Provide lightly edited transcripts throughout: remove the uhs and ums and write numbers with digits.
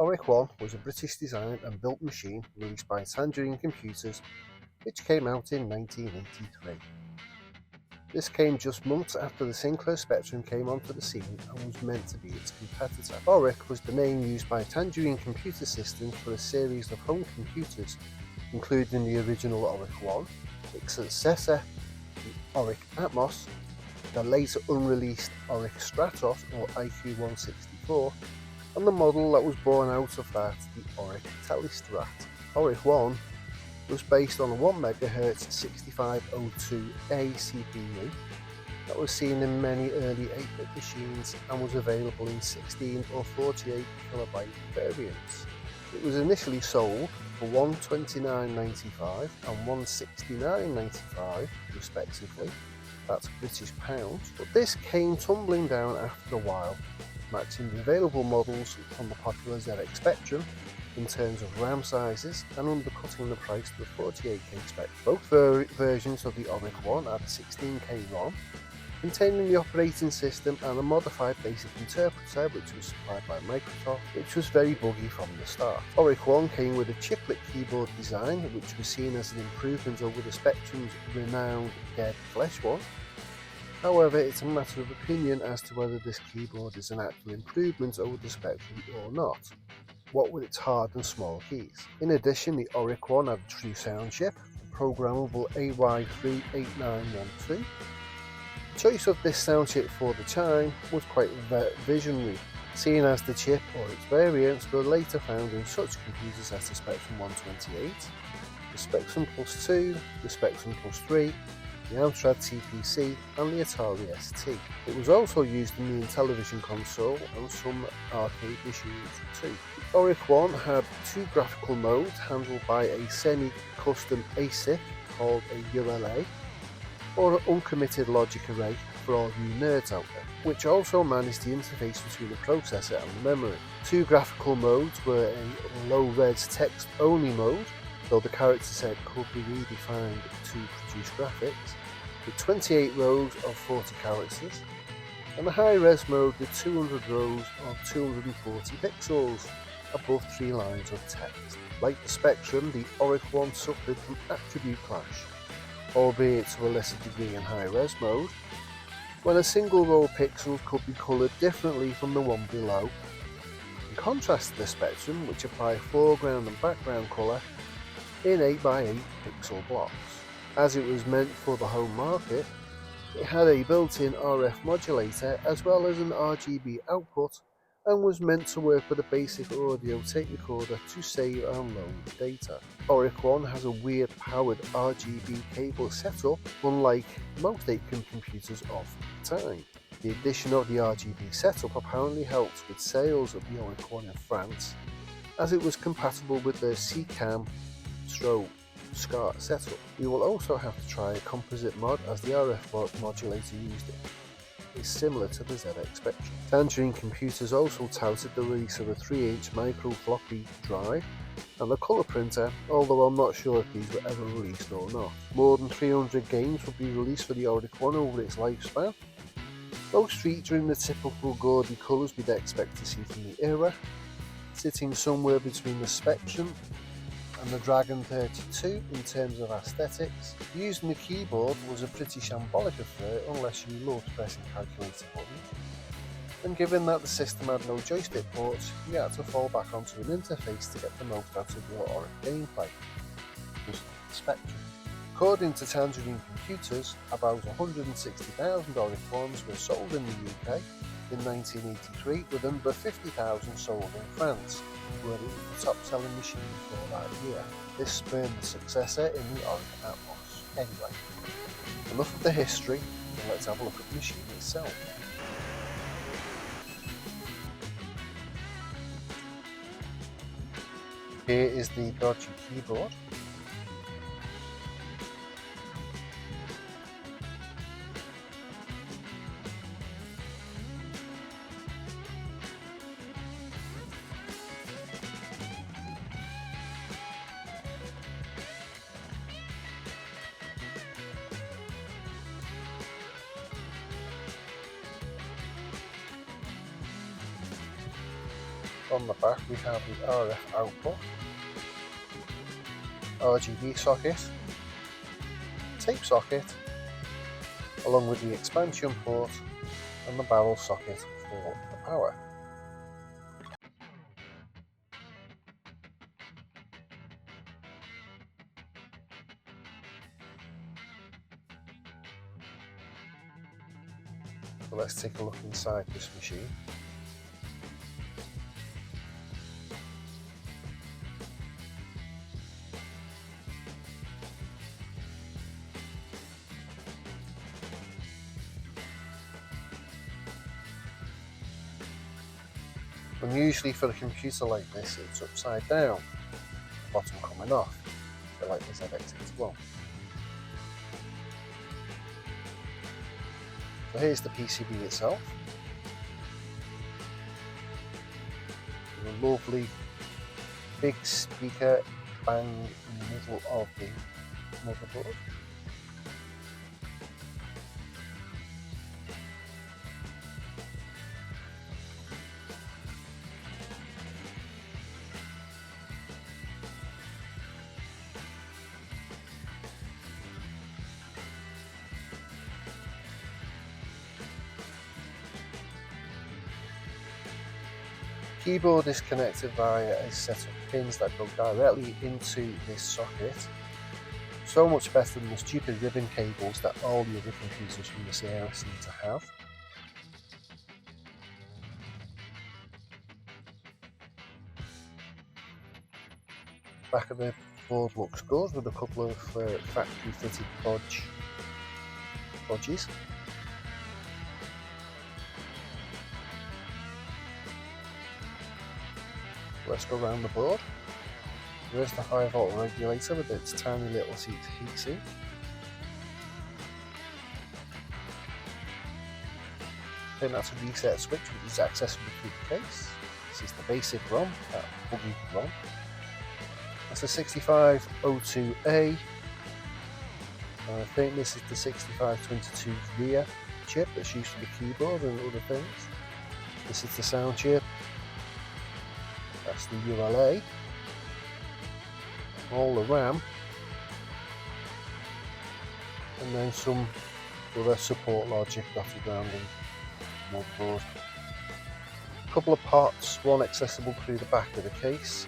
Oric 1 was a British designed and built machine released by Tangerine Computers, which came out in 1983. This came just months after the Sinclair Spectrum came onto the scene and was meant to be its competitor. Oric was the name used by Tangerine Computer Systems for a series of home computers, including the original Oric 1, its successor, the Oric Atmos, the later unreleased Oric Stratos or IQ164, and the model that was born out of that, the Oric Telestrat. Oric 1 was based on a 1 MHz 6502A CPU that was seen in many early 8-bit machines and was available in 16 or 48 KB variants. It was initially sold for $129.95 and $169.95 respectively, that's British pounds, but this came tumbling down after a while, matching the available models on the popular ZX Spectrum in terms of RAM sizes and undercutting the price to the 48K spec. Both versions of the Oric 1 had a 16K ROM containing the operating system and a modified basic interpreter which was supplied by Microsoft, which was very buggy from the start. Oric 1 came with a chiplet keyboard design which was seen as an improvement over the Spectrum's renowned dead flesh one. However, it's a matter of opinion as to whether this keyboard is an actual improvement over the Spectrum or not, what with its hard and small keys. In addition, the Oric 1 had a true sound chip, programmable AY38912. Choice of this sound chip for the time was quite visionary, seeing as the chip or its variants were later found in such computers as the Spectrum 128, the Spectrum Plus 2, the Spectrum Plus 3, the Amstrad TPC and the Atari ST. It was also used in the Intellivision console and some arcade machines too. The Oric 1 had two graphical modes handled by a semi-custom ASIC called a ULA, or an uncommitted logic array for all you nerds out there, which also managed the interface between the processor and the memory. Two graphical modes were a low-res text-only mode, though the character set could be redefined to produce graphics, with 28 rows of 40 characters, and a high-res mode with 200 rows of 240 pixels above 3 lines of text. Like the Spectrum, the Oric 1 suffered from attribute clash, albeit to a lesser degree in high-res mode, when a single row of pixels could be coloured differently from the one below, in contrast to the Spectrum, which applied foreground and background colour in 8x8 pixel blocks. As it was meant for the home market, it had a built-in RF modulator as well as an RGB output and was meant to work with a basic audio tape recorder to save and load data. Oric 1 has a weird powered RGB cable setup, unlike most 8-pin computers of the time. The addition of the RGB setup apparently helped with sales of the Oric 1 in France, as it was compatible with their CCAM SCART setup. We will also have to try a composite mod, as the RF modulator used is similar to the ZX Spectrum. Tangerine Computers also touted the release of a 3-inch micro floppy drive and a colour printer, although I'm not sure if these were ever released or not. More than 300 games will be released for the Oric 1 over its lifespan, most featuring the typical gaudy colours we'd expect to see from the era, sitting somewhere between the Spectrum and the Dragon 32 in terms of aesthetics. Using the keyboard was a pretty shambolic affair unless you loved pressing calculator buttons, and given that the system had no joystick ports, you had to fall back onto an interface to get the most out of your Oric gameplay. Just the Spectrum. According to Tangerine Computers, about 160,000 Oric 1s were sold in the UK in 1983, with under 50,000 sold in France, where it was the top-selling machine for that year. This spurned the successor in the Oric Atmos. Anyway, enough of the history, and let's have a look at the machine itself. Here is the dodgy keyboard. On the back we have the RF output, RGB socket, tape socket, along with the expansion port and the barrel socket for the power. So let's take a look inside this machine. And usually for a computer like this, it's upside down, the bottom coming off, a bit like this ZX81. So here's the PCB itself. A lovely big speaker bang in the middle of the motherboard. Keyboard is connected via a set of pins that go directly into this socket. So much better than the stupid ribbon cables that all the other computers from this era seem to have. Back of the board looks good with a couple of factory fitted bodges. Let's go around the board. There's the high volt regulator with its tiny little heatsink. Then that's a reset switch which is accessible through the case. This is the basic ROM, that buggy ROM. That's a 6502A. I think this is the 6522 rear chip that's used for the keyboard and other things. This is the sound chip. That's the ULA, all the RAM, and then some other support logic dotted around the motherboard. A couple of pots, one accessible through the back of the case.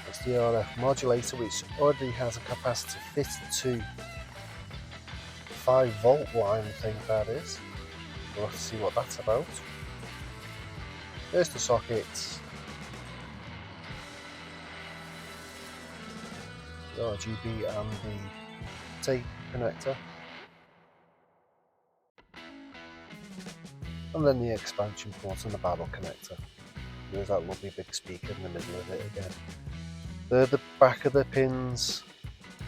That's the RF modulator, which already has a capacitor fitted to 5 volt line, I think that is. We'll have to see what that's about. There's the sockets, the RGB and the tape connector, and then the expansion port and the barrel connector. There's that lovely big speaker in the middle of it again. They're the back of the pins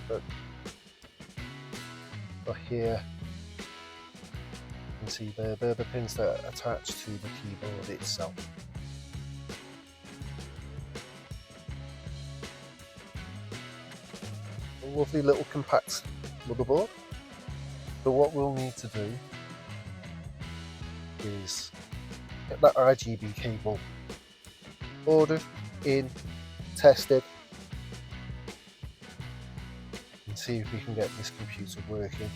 that are here. You can see they're the pins that are attached to the keyboard itself. A lovely little compact motherboard. So what we'll need to do is get that RGB cable ordered, in, tested, and see if we can get this computer working.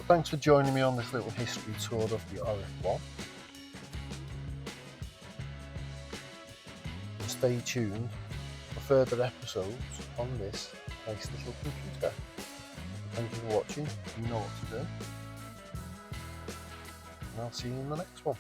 Thanks for joining me on this little history tour of the Oric 1. And stay tuned for further episodes on this nice little computer. Thank you for watching. You know what to do. And I'll see you in the next one.